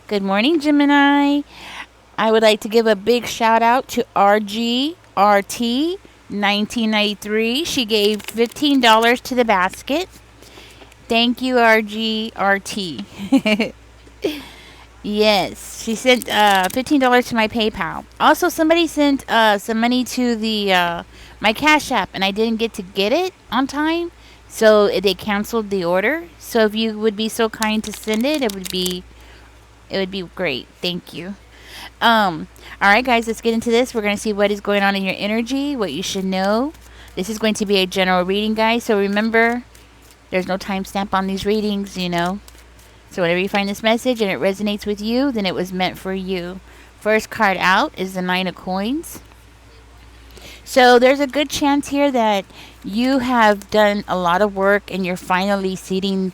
Good morning, Gemini. I would like to give a big shout out to RGRT 1993. She gave $15 to the basket. Thank you, RGRT. Yes, she sent $15 to my PayPal. Also, somebody sent some money to the my Cash App, and I didn't get to get it on time, so they canceled the order. So if you would be so kind to send it, it would be great. Thank you. All right, guys, let's get into this. We're gonna see what is going on in your energy, what you should know. This is going to be a general reading, guys. So remember, there's no timestamp on these readings. So whenever you find this message and it resonates with you, then it was meant for you. First card out is the Nine of Coins. So there's a good chance here that you have done a lot of work and you're finally seeing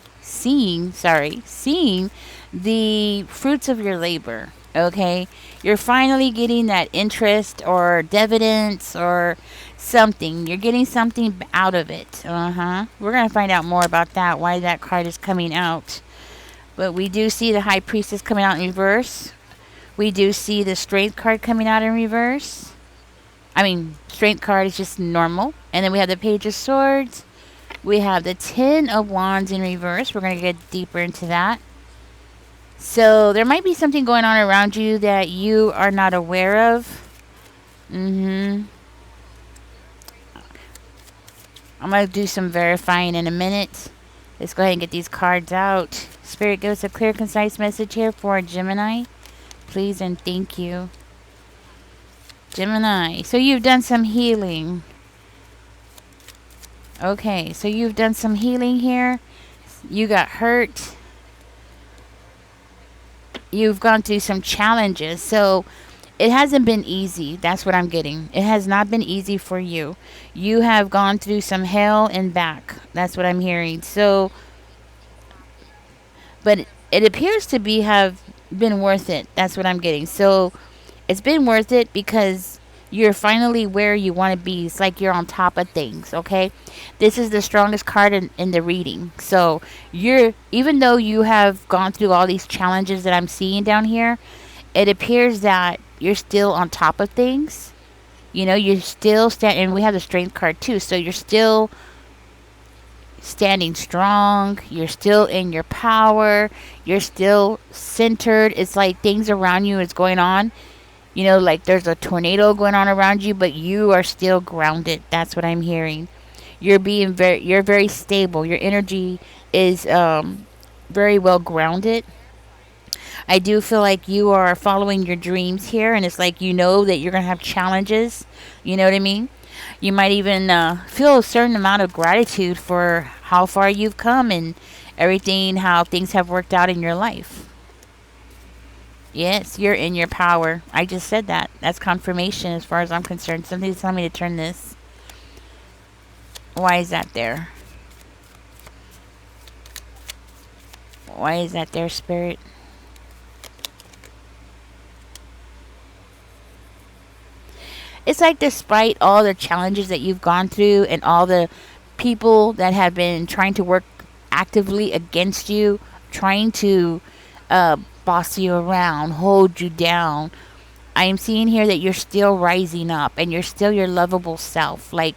the fruits of your labor. Okay, you're finally getting that interest or dividends or something. You're getting something out of it. We're gonna find out more about that. Why that card is coming out. But we do see the High Priestess coming out in reverse. We do see the Strength card coming out in reverse. Strength card is just normal. And then we have the Page of Swords. We have the Ten of Wands in reverse. We're going to get deeper into that. So there might be something going on around you that you are not aware of. I'm going to do some verifying in a minute. Let's go ahead and get these cards out. Spirit, give us a clear, concise message here for Gemini. Please and thank you. Gemini, so you've done some healing. Okay, so you've done some healing here. You got hurt. You've gone through some challenges. So it hasn't been easy. That's what I'm getting. It has not been easy for you. You have gone through some hell and back. That's what I'm hearing. So, but it appears to have been worth it. That's what I'm getting. So it's been worth it because you're finally where you want to be. It's like you're on top of things, okay? This is the strongest card in the reading. So even though you have gone through all these challenges that I'm seeing down here, it appears that you're still on top of things. You're still standing, and we have the Strength card too. So you're still standing strong. You're still in your power. You're still centered. It's like things around you is going on. Like there's a tornado going on around you, but you are still grounded. That's what I'm hearing. You're very stable. Your energy is very well grounded. I do feel like you are following your dreams here, and it's like that you're gonna have challenges. You know what I mean? You might even feel a certain amount of gratitude for how far you've come and everything, how things have worked out in your life. Yes, you're in your power. I just said that. That's confirmation as far as I'm concerned. Somebody's telling me to turn this. Why is that there? Why is that there, Spirit? It's like despite all the challenges that you've gone through and all the people that have been trying to work actively against you, trying to boss you around, hold you down, I am seeing here that you're still rising up and you're still your lovable self. Like,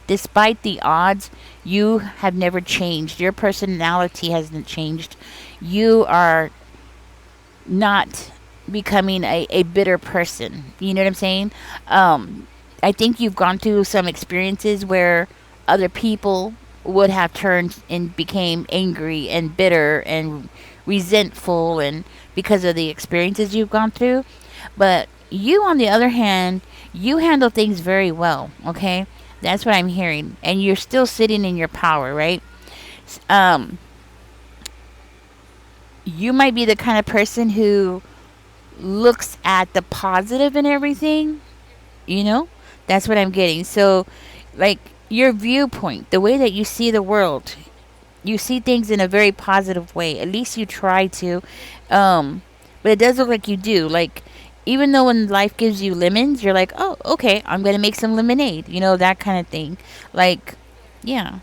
despite the odds, you have never changed. Your personality hasn't changed. You are not becoming a bitter person. You know what I'm saying? I think you've gone through some experiences where other people would have turned and became angry and bitter and resentful and because of the experiences you've gone through. But you, on the other hand, you handle things very well, okay? That's what I'm hearing. And you're still sitting in your power, right? You might be the kind of person who looks at the positive in everything, you know? That's what I'm getting. So, like, your viewpoint, the way that you see the world, you see things in a very positive way. At least you try to. But it does look like you do. Like, even though when life gives you lemons, you're like, oh, okay, I'm going to make some lemonade. That kind of thing. Like, yeah.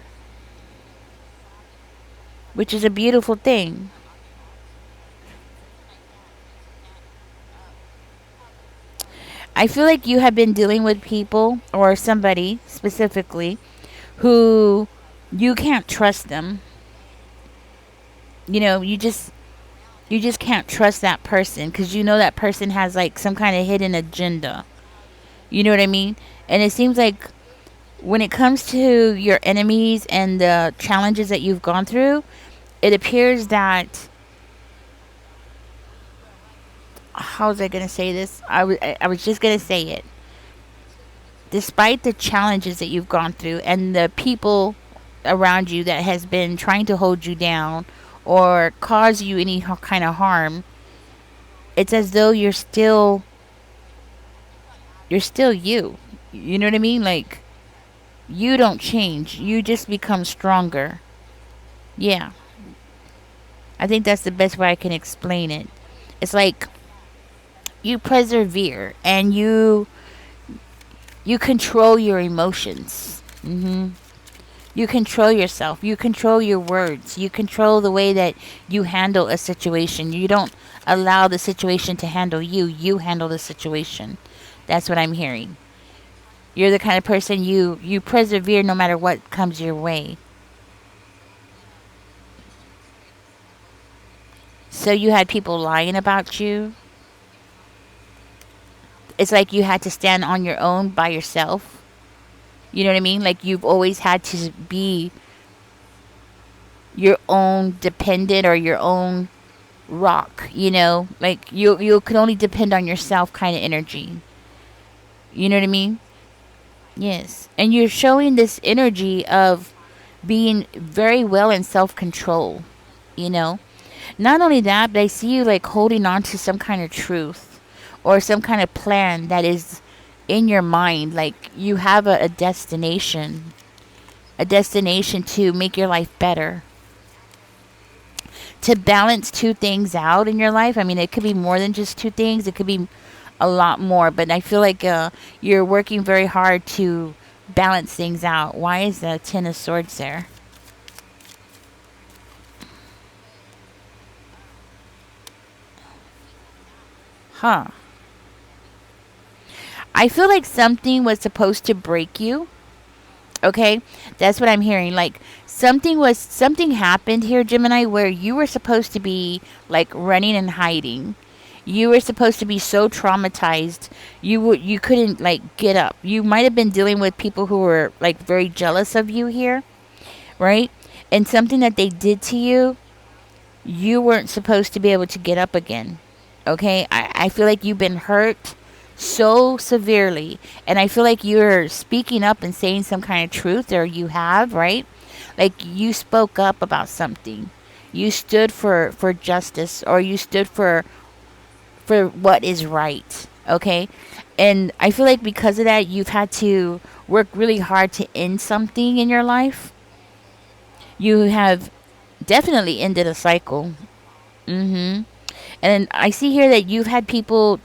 Which is a beautiful thing. I feel like you have been dealing with people or somebody specifically who you can't trust them. You just can't trust that person because you know that person has like some kind of hidden agenda. You know what I mean? And it seems like when it comes to your enemies and the challenges that you've gone through, it appears that, how was I going to say this? I was just going to say it. Despite the challenges that you've gone through and the people around you that has been trying to hold you down or cause you any kind of harm, it's as though you're still you. You know what I mean? Like, you don't change. You just become stronger. Yeah. I think that's the best way I can explain it. It's like you persevere and you control your emotions. You control yourself. You control your words. You control the way that you handle a situation. You don't allow the situation to handle you. You handle the situation. That's what I'm hearing. You're the kind of person you persevere no matter what comes your way. So you had people lying about you. It's like you had to stand on your own by yourself. You know what I mean? Like you've always had to be your own dependent or your own rock, Like you could only depend on yourself kind of energy. You know what I mean? Yes. And you're showing this energy of being very well in self-control, you know? Not only that, but I see you like holding on to some kind of truth or some kind of plan that is in your mind. Like you have a destination to make your life better, to balance two things out in your life. I mean, it could be more than just two things. It could be a lot more, but I feel like you're working very hard to balance things out. Why is the Ten of Swords there? Huh. I feel like something was supposed to break you. Okay? That's what I'm hearing. Like something happened here, Gemini, where you were supposed to be like running and hiding. You were supposed to be so traumatized. You couldn't like get up. You might have been dealing with people who were like very jealous of you here, right? And something that they did to you, you weren't supposed to be able to get up again. Okay? I feel like you've been hurt so severely. And I feel like you're speaking up and saying some kind of truth, or you have, right? Like you spoke up about something. You stood for justice, or you stood for what is right. Okay? And I feel like because of that, you've had to work really hard to end something in your life. You have definitely ended a cycle. Mm-hmm. And I see here that you've had people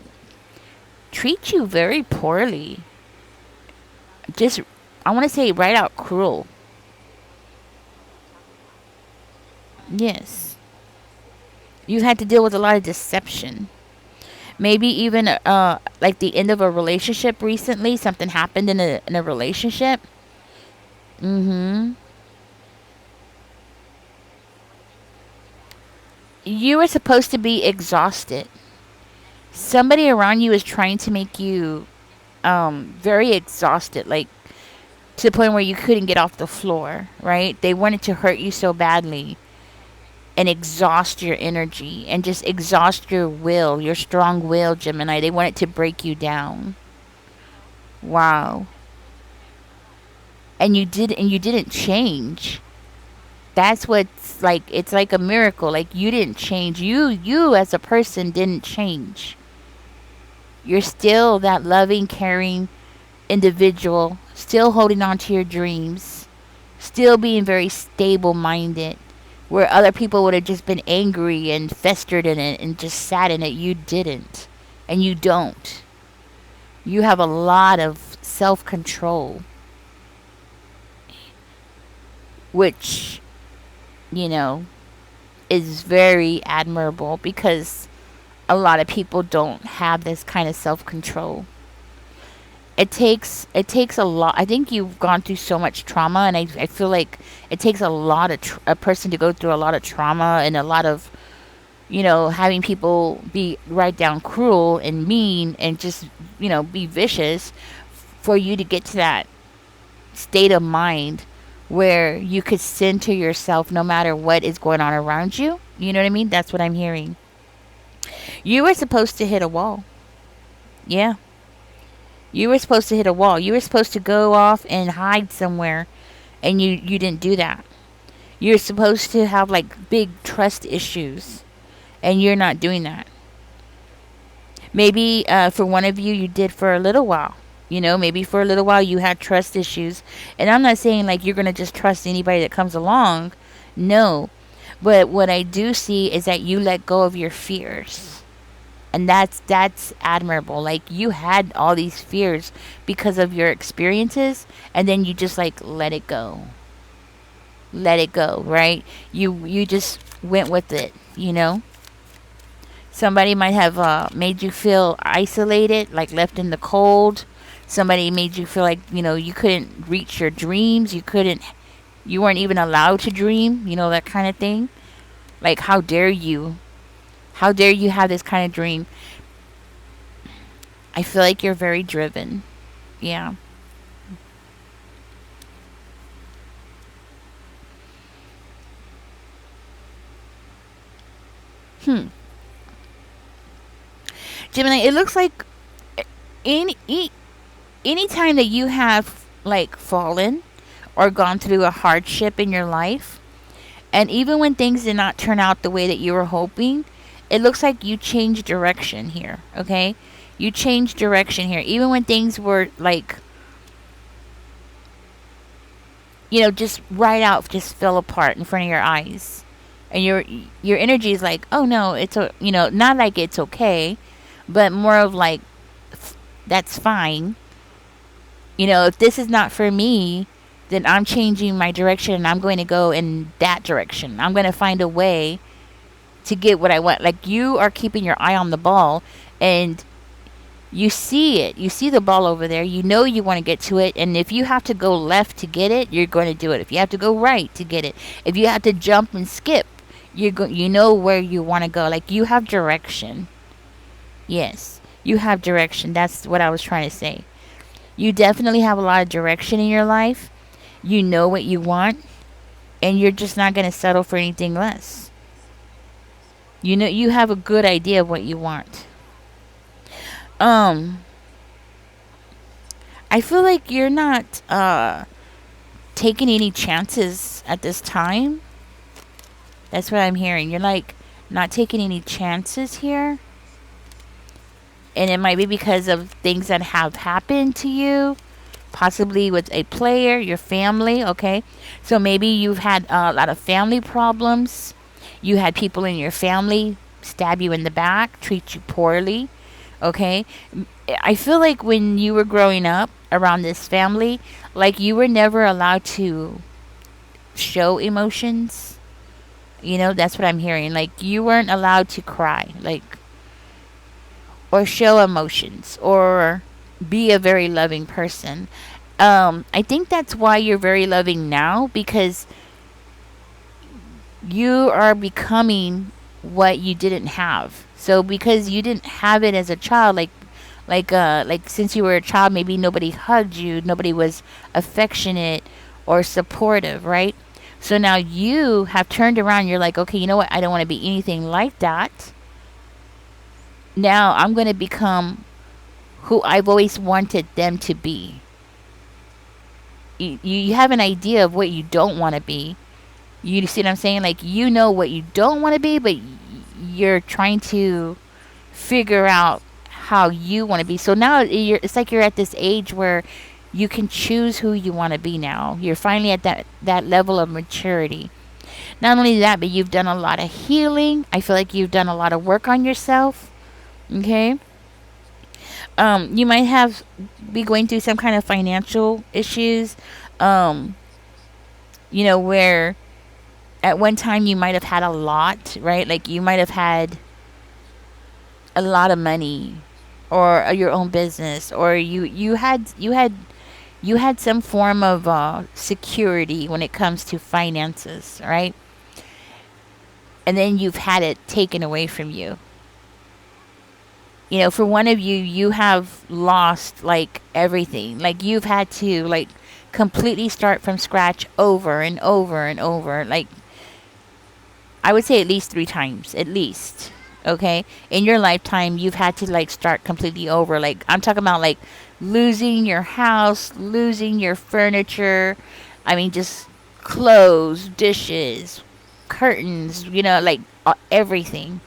treat you very poorly. Just, I want to say right out cruel. Yes. You had to deal with a lot of deception. Maybe even like the end of a relationship recently. Something happened in a relationship. Mm-hmm. You were supposed to be exhausted. Somebody around you is trying to make you very exhausted, like to the point where you couldn't get off the floor, right? They wanted to hurt you so badly and exhaust your energy and just exhaust your will, your strong will, Gemini. They wanted to break you down. Wow. And you didn't change. That's what's like, it's like a miracle. Like you didn't change. You as a person didn't change. You're still that loving, caring individual, still holding on to your dreams, still being very stable minded. Where other people would have just been angry and festered in it and just sat in it, you didn't. And you don't. You have a lot of self control, which, you know, is very admirable because a lot of people don't have this kind of self control. it takes a lot. I think you've gone through so much trauma, and I feel like it takes a lot of a person to go through a lot of trauma and a lot of, having people be right down cruel and mean and just, be vicious for you to get to that state of mind where you could center yourself no matter what is going on around you. You know what I mean? That's what I'm hearing. You were supposed to hit a wall. Yeah. You were supposed to hit a wall. You were supposed to go off and hide somewhere, and you didn't do that. You're supposed to have like big trust issues, and you're not doing that. Maybe for one of you, you did for a little while. Maybe for a little while you had trust issues. And I'm not saying like you're going to just trust anybody that comes along. No. But what I do see is that you let go of your fears. And that's admirable. Like you had all these fears because of your experiences, and then you just like let it go. Let it go, right? You just went with it. Somebody might have made you feel isolated, like left in the cold. Somebody made you feel like, you couldn't reach your dreams. You weren't even allowed to dream, that kind of thing. Like, how dare you? How dare you have this kind of dream? I feel like you're very driven. Yeah. Hmm. Gemini, it looks like any any time that you have like fallen or gone through a hardship in your life, and even when things did not turn out the way that you were hoping, it looks like you changed direction here, okay? You changed direction here. Even when things were like, just right out, just fell apart in front of your eyes. And your energy is like, oh no, not like it's okay, but more of like, that's fine. If this is not for me, then I'm changing my direction and I'm going to go in that direction. I'm going to find a way to get what I want. Like you are keeping your eye on the ball, and you see it. You see the ball over there. You know you want to get to it, and if you have to go left to get it, you're going to do it. If you have to go right to get it, if you have to jump and skip, you know where you want to go. Like you have direction. Yes, you have direction. That's what I was trying to say. You definitely have a lot of direction in your life. You know what you want, and you're just not going to settle for anything less. You have a good idea of what you want. Um, I feel like you're not taking any chances at this time. That's what I'm hearing. You're like not taking any chances here. And it might be because of things that have happened to you, possibly with a player, your family, okay? So maybe you've had a lot of family problems. You had people in your family stab you in the back, treat you poorly, okay? I feel like when you were growing up around this family, like you were never allowed to show emotions. That's what I'm hearing. Like you weren't allowed to cry, like, or show emotions, or be a very loving person. I think that's why you're very loving now, because you are becoming what you didn't have. So because you didn't have it as a child, like since you were a child, maybe nobody hugged you, nobody was affectionate or supportive, right? So now you have turned around, you're like, okay, you know what? I don't want to be anything like that. Now I'm going to become who I've always wanted them to be. You have an idea of what you don't want to be. You see what I'm saying? Like, you know what you don't want to be, but you're trying to figure out how you want to be. So now it's like you're at this age where you can choose who you want to be now. You're finally at that level of maturity. Not only that, but you've done a lot of healing. I feel like you've done a lot of work on yourself. Okay? You might have be going through some kind of financial issues. Where at one time you might have had a lot, right? Like you might have had a lot of money, or your own business, or you had some form of security when it comes to finances, right? And then you've had it taken away from you. For one of you, you have lost like everything. Like you've had to like completely start from scratch over and over and over. Like I would say at least 3 times, at least. Okay, in your lifetime, you've had to like start completely over. Like I'm talking about like losing your house, losing your furniture. I mean, just clothes, dishes, curtains. Like everything,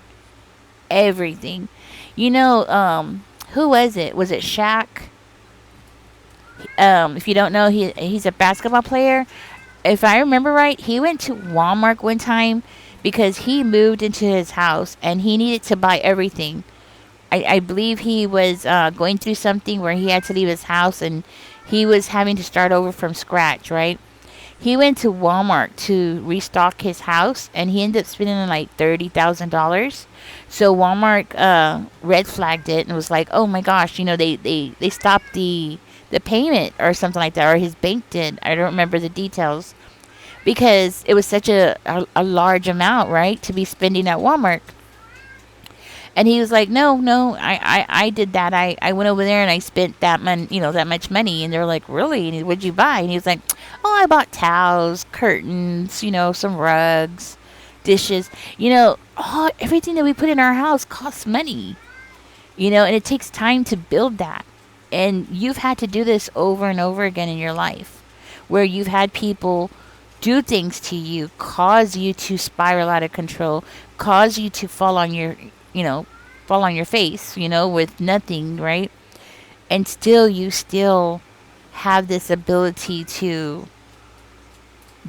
everything. Who was it? Was it Shaq? If you don't know, he's a basketball player. If I remember right, he went to Walmart one time because he moved into his house and he needed to buy everything. I believe he was going through something where he had to leave his house and he was having to start over from scratch, right? He went to Walmart to restock his house and he ended up spending like $30,000. So Walmart red flagged it and was like, oh my gosh, they stopped the payment or something like that, or his bank did. I don't remember the details because it was such a large amount, right, to be spending at Walmart. And he was like, no, no, I did that. I went over there and I spent that much money. And they're like, really? And what'd you buy? And he was like, oh, I bought towels, curtains, some rugs, dishes. Everything that we put in our house costs money, and it takes time to build that. And you've had to do this over and over again in your life where you've had people do things to you, cause you to spiral out of control, cause you to you know, fall on your face, with nothing, right? And still, you still have this ability to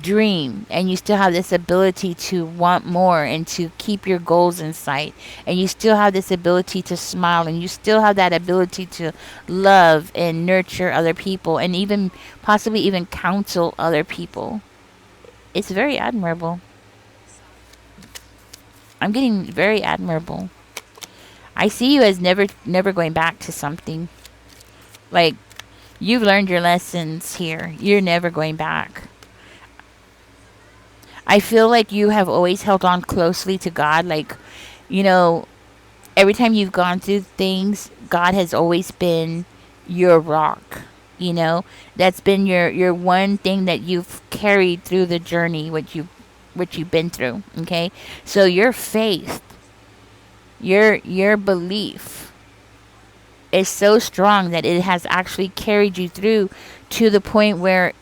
dream, and you still have this ability to want more and to keep your goals in sight, and you still have this ability to smile, and you still have that ability to love and nurture other people, and even possibly even counsel other people. It's very admirable. I'm getting very admirable. I see you as never going back to something. Like you've learned your lessons here. You're never going back. I feel like you have always held on closely to God. Like, you know, every time you've gone through things, God has always been your rock. That's been your one thing that you've carried through the journey, what you've been through. Okay, so your faith, your belief is so strong that it has actually carried you through to the point where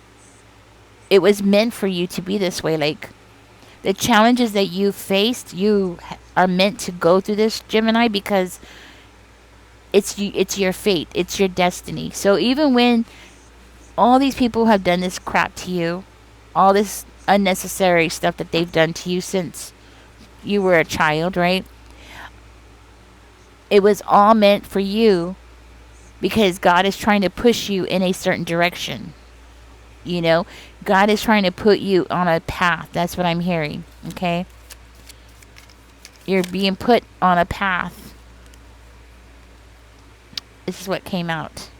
it was meant for you to be this way. Like the challenges that you faced, you are meant to go through this, Gemini, because it's your fate, it's your destiny. So even when all these people have done this crap to you, all this unnecessary stuff that they've done to you since you were a child, right? It was all meant for you because God is trying to push you in a certain direction. God is trying to put you on a path. That's what I'm hearing. Okay? You're being put on a path. This is what came out.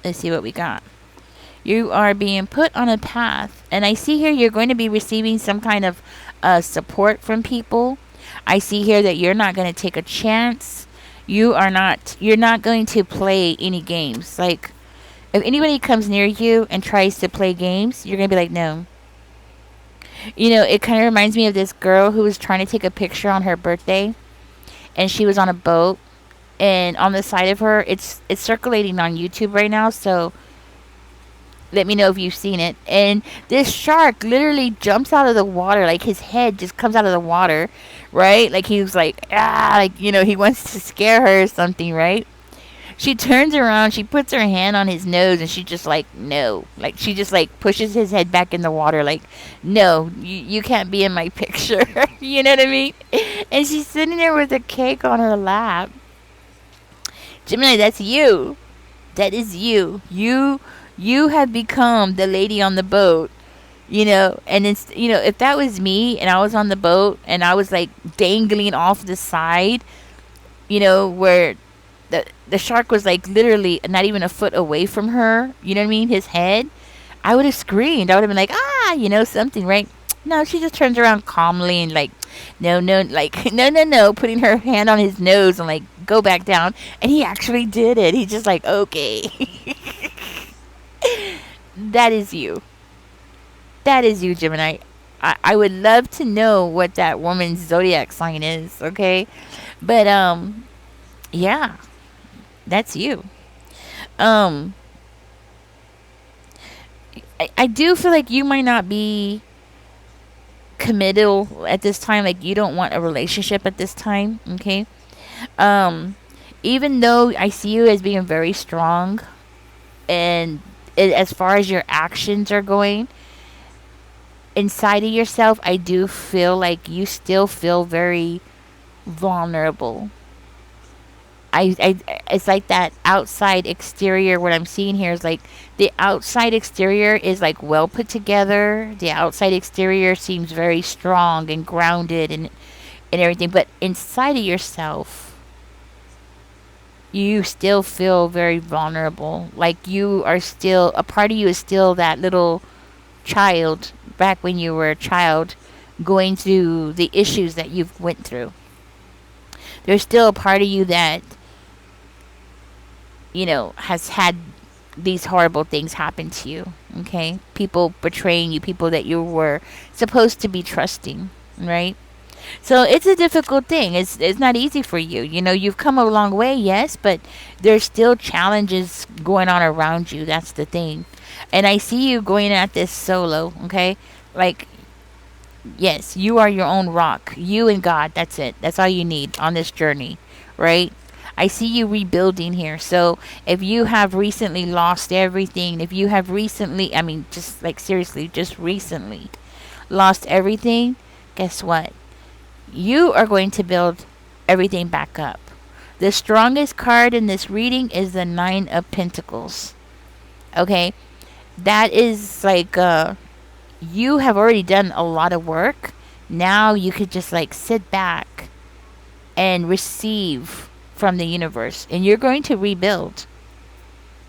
Let's see what we got. You are being put on a path. And I see here you're going to be receiving some kind of support from people. I see here that you're not going to take a chance. You're not going to play any games. Like, if anybody comes near you and tries to play games, you're going to be like, no. It kind of reminds me of this girl who was trying to take a picture on her birthday. And she was on a boat. And on the side of her, it's circulating on YouTube right now. So let me know if you've seen it. And this shark literally jumps out of the water. Like his head just comes out of the water, right? Like he was like, he wants to scare her or something, right? She turns around, she puts her hand on his nose, and she just like, no. Like she just like pushes his head back in the water, like, no, you can't be in my picture. You know what I mean? And she's sitting there with a cake on her lap. Gemini, that's you. That is you. You have become the lady on the boat, and it's, if that was me and I was on the boat and I was like dangling off the side, where the shark was like literally not even a foot away from her. You know what I mean? His head. I would have screamed. I would have been like, ah, something, right? No, she just turns around calmly and like, no, no, like, no, no, no, putting her hand on his nose and like, go back down. And he actually did it. He's just like, okay. That is you. That is you, Gemini. I would love to know what that woman's zodiac sign is, okay? But yeah, that's you. Um I do feel like you might not be committal at this time, like you don't want a relationship at this time, okay? Um Even though I see you as being very strong and as far as your actions are going, inside of yourself, I do feel like you still feel very vulnerable. It's like that outside exterior. What I'm seeing here is like the outside exterior is like well put together. The outside exterior seems very strong and grounded and everything. But inside of yourself, you still feel very vulnerable. Like you are still, a part of you is still that little child back when you were a child going through the issues that you've went through. There's still a part of you that has had these horrible things happen to you. Okay, people betraying you, people that you were supposed to be trusting, right? So it's a difficult thing. It's not easy for you. You've come a long way, yes, but there's still challenges going on around you. That's the thing. And I see you going at this solo, okay? Like, yes, you are your own rock. You and God, that's it. That's all you need on this journey, right? I see you rebuilding here. So if you have recently lost everything, if you have recently, I mean, just like seriously, just recently lost everything, guess what? You are going to build everything back up. The strongest card in this reading is the Nine of Pentacles. Okay? That is like, you have already done a lot of work. Now you could just like sit back and receive from the universe, and you're going to rebuild.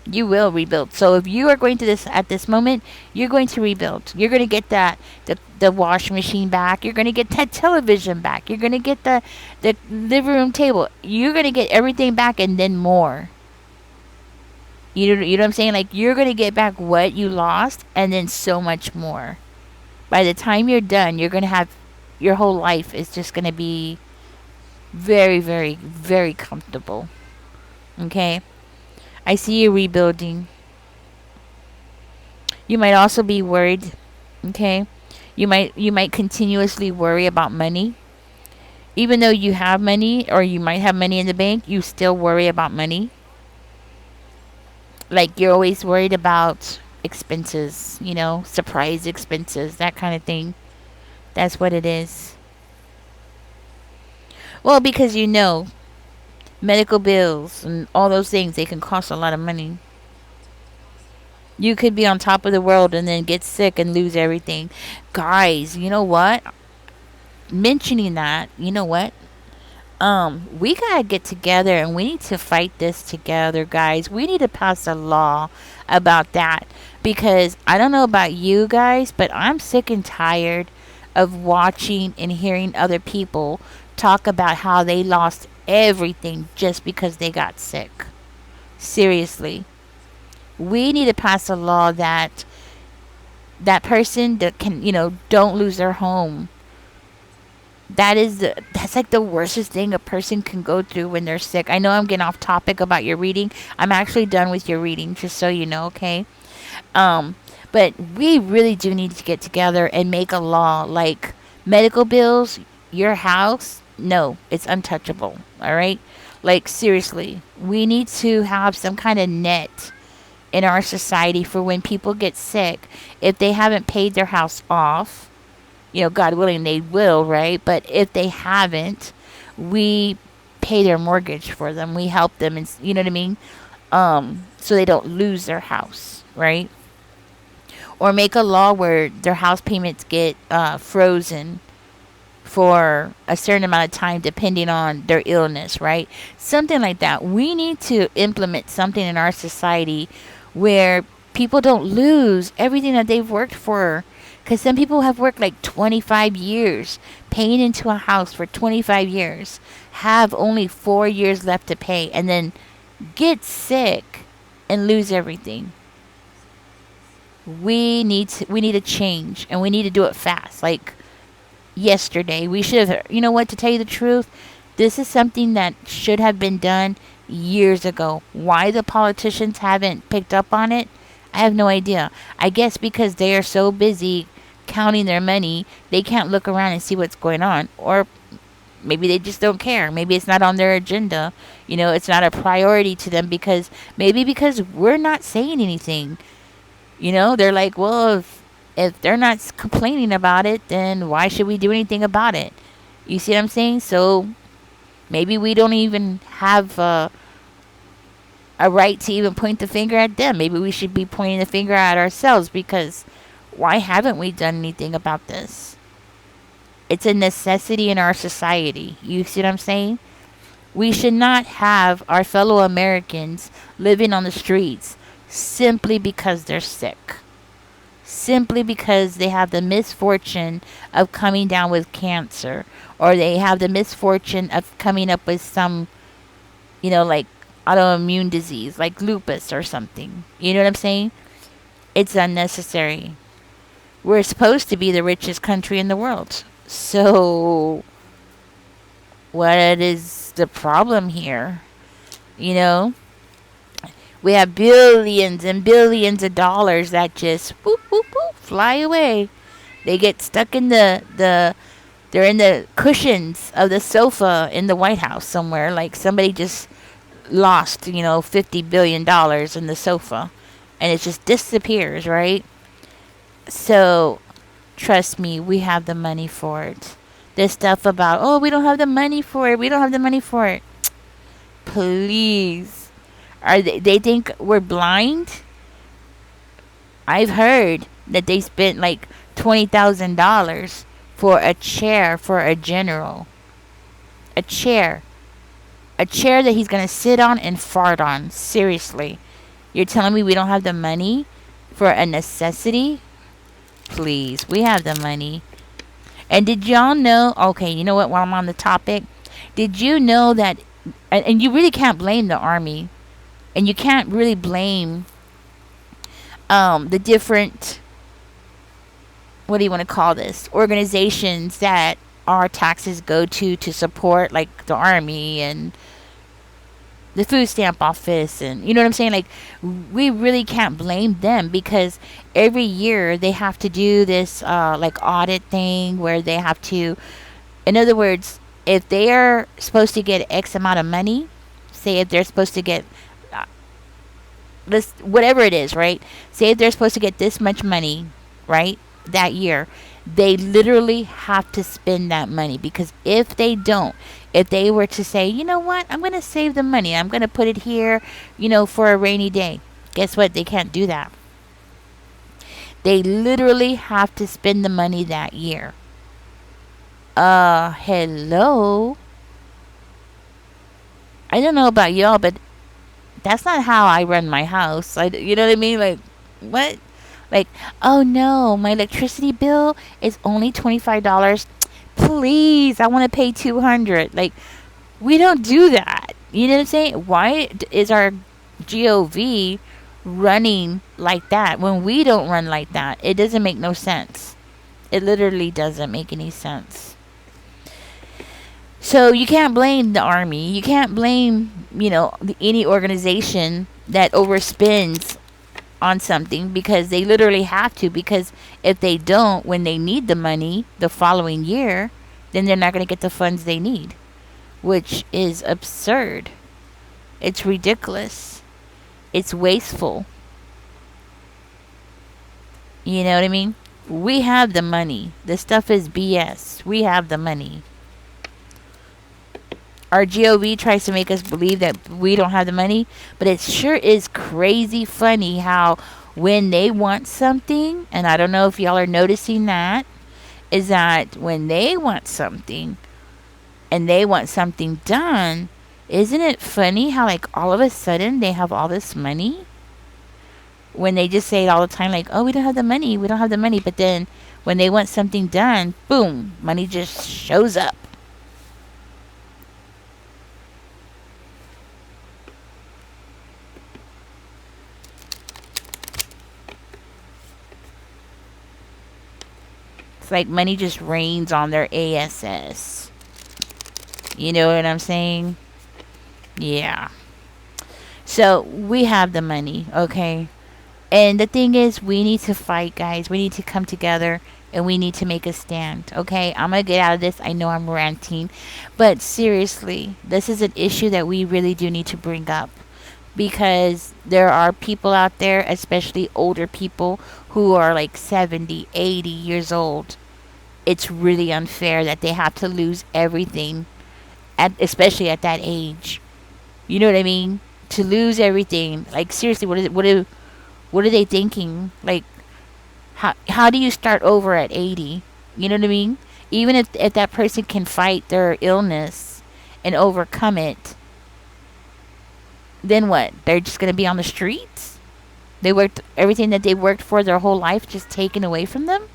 You will rebuild. So if you are going to this at this moment, you're going to rebuild. You're going to get the washing machine back. You're going to get that television back. You're going to get the living room table. You're going to get everything back and then more. You know what I'm saying? Like, you're going to get back what you lost and then so much more. By the time you're done, you're going to have, your whole life is just going to be very, very, very comfortable. Okay? I see you rebuilding. You might also be worried. Okay? You might continuously worry about money. Even though you have money, or you might have money in the bank, you still worry about money. Like, you're always worried about expenses, surprise expenses, that kind of thing. That's what it is. Well, because medical bills and all those things, they can cost a lot of money. You could be on top of the world and then get sick and lose everything. Guys, you know what? Mentioning that, you know what? We gotta get together and we need to fight this together, guys. We need to pass a law about that, because I don't know about you guys, but I'm sick and tired of watching and hearing other people talk about how they lost everything just because they got sick. Seriously. We need to pass a law that that person that can, don't lose their home. That's like the worstest thing a person can go through when they're sick. I know I'm getting off topic about your reading. I'm actually done with your reading, just so you know, okay? But we really do need to get together and make a law, like medical bills, your house, no, it's untouchable, all right? Like, seriously, we need to have some kind of net in our society for when people get sick. If they haven't paid their house off, God willing, they will, right? But if they haven't, we pay their mortgage for them. We help them, and you know what I mean? So they don't lose their house, right? Or make a law where their house payments get frozen for a certain amount of time depending on their illness, right? Something like that. We need to implement something in our society where people don't lose everything that they've worked for. Because some people have worked like 25 years, paying into a house for 25 years, have only 4 years left to pay, and then get sick and lose everything. We need a change, and we need to do it fast. Like yesterday, we should have. You know what? To tell you the truth, this is something that should have been done years ago. Why the politicians haven't picked up on it, I have no idea. I guess because they are so busy counting their money, they can't look around and see what's going on, or maybe they just don't care. Maybe it's not on their agenda. It's not a priority to them because we're not saying anything. They're like, well, if they're not complaining about it, then why should we do anything about it? You see what I'm saying? So maybe we don't even have a right to even point the finger at them. Maybe we should be pointing the finger at ourselves, because why haven't we done anything about this? It's a necessity in our society. You see what I'm saying? We should not have our fellow Americans living on the streets simply because they're sick. Simply because they have the misfortune of coming down with cancer, or they have the misfortune of coming up with some, like autoimmune disease, like lupus or something. You know what I'm saying? It's unnecessary. We're supposed to be the richest country in the world. So, what is the problem here? You know? We have billions and billions of dollars that just whoop, whoop, whoop, fly away. They get stuck in they're in the cushions of the sofa in the White House somewhere. Like somebody just lost, $50 billion in the sofa. And it just disappears, right? So, trust me, we have the money for it. This stuff about, oh, we don't have the money for it. We don't have the money for it. Please. They think we're blind? I've heard that they spent like $20,000 for a chair for a general. A chair. A chair that he's going to sit on and fart on. Seriously. You're telling me we don't have the money for a necessity? Please, we have the money. And did y'all know, okay, you know what, while I'm on the topic, did you know that, and you really can't blame the army, and you can't really blame the different, what do you want to call this, organizations that our taxes go to support, like the army and the food stamp office, and you know what I'm saying? Like, we really can't blame them, because every year they have to do this like audit thing where they have to, in other words, if they are supposed to get X amount of money, say if they're supposed to get this, whatever it is, right? Say if they're supposed to get this much money, right, that year, they literally have to spend that money, because if they don't, if they were to say, you know what, I'm going to save the money, I'm going to put it here, for a rainy day, guess what? They can't do that. They literally have to spend the money that year. Hello? I don't know about y'all, but that's not how I run my house. You know what I mean? Like, what? Like, oh no, my electricity bill is only $25. Please, I want to pay $200. Like, we don't do that. You know what I'm saying? Why is our GOV running like that when we don't run like that? It doesn't make no sense. It literally doesn't make any sense. So you can't blame the army. You can't blame, any organization that overspends on something, because they literally have to, because if they don't, when they need the money the following year, then they're not going to get the funds they need, which is absurd. It's ridiculous. It's wasteful. You know what I mean? We have the money. This stuff is BS. We have the money. Our GOV tries to make us believe that we don't have the money, but it sure is crazy funny how when they want something, and I don't know if y'all are noticing that, is that when they want something and they want something done, isn't it funny how like all of a sudden they have all this money when they just say it all the time, like, oh, we don't have the money, we don't have the money. But then when they want something done, boom, money just shows up. It's like money just rains on their ass. You know what I'm saying? Yeah. So we have the money, okay? And the thing is, we need to fight, guys. We need to come together and we need to make a stand, okay? I'm going to get out of this. I know I'm ranting. But seriously, this is an issue that we really do need to bring up because there are people out there, especially older people, who are like 70, 80 years old. It's really unfair that they have to lose everything, especially at that age. You know what I mean? To lose everything. Like, seriously, what are they thinking? Like, how do you start over at 80? You know what I mean? Even if that person can fight their illness and overcome it, then what? They're just going to be on the streets? They worked everything that they worked for their whole life just taken away from them?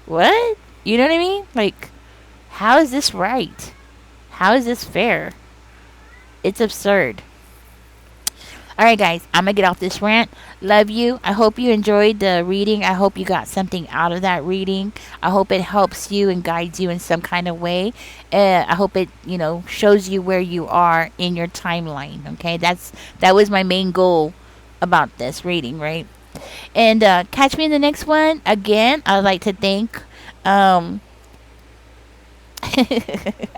What? You know what I mean? Like, how is this right? How is this fair? It's absurd. All right, guys, I'm going to get off this rant. Love you. I hope you enjoyed the reading. I hope you got something out of that reading. I hope it helps you and guides you in some kind of way. I hope it, shows you where you are in your timeline. Okay, that was my main goal about this reading, right? And catch me in the next one. Again, I'd like to thank. I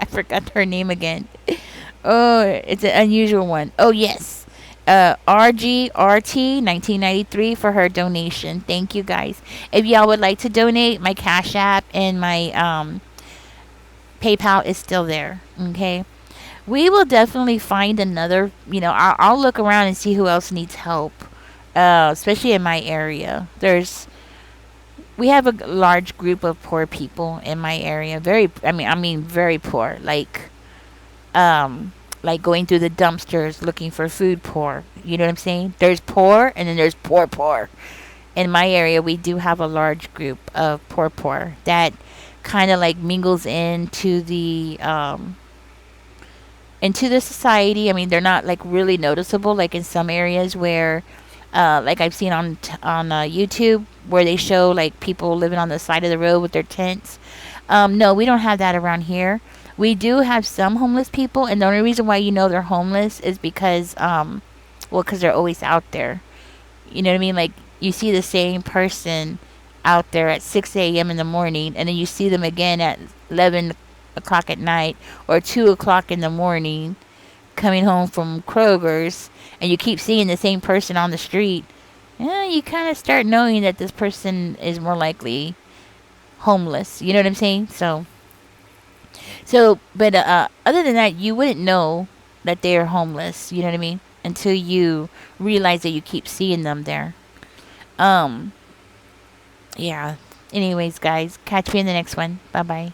forgot her name again. Oh, it's an unusual one. Oh, yes. RGRT 1993 for her donation. Thank you, guys. If y'all would like to donate, my Cash App and my PayPal is still there. Okay. We will definitely find another, I'll look around and see who else needs help, especially in my area. We have a large group of poor people in my area. Very poor. Like going through the dumpsters looking for food poor. You know what I'm saying? There's poor and then there's poor. In my area, we do have a large group of poor that kind of like mingles into the society. I mean, they're not like really noticeable like in some areas where like I've seen on YouTube where they show like people living on the side of the road with their tents. No, we don't have that around here. We do have some homeless people, and the only reason why they're homeless is because, because they're always out there. You know what I mean? Like, you see the same person out there at 6 a.m. in the morning, and then you see them again at 11 o'clock at night or 2 o'clock in the morning coming home from Kroger's, and you keep seeing the same person on the street. You kind of start knowing that this person is more likely homeless. You know what I'm saying? But other than that, you wouldn't know that they are homeless. You know what I mean? Until you realize that you keep seeing them there. Yeah. Anyways, guys, catch me in the next one. Bye bye.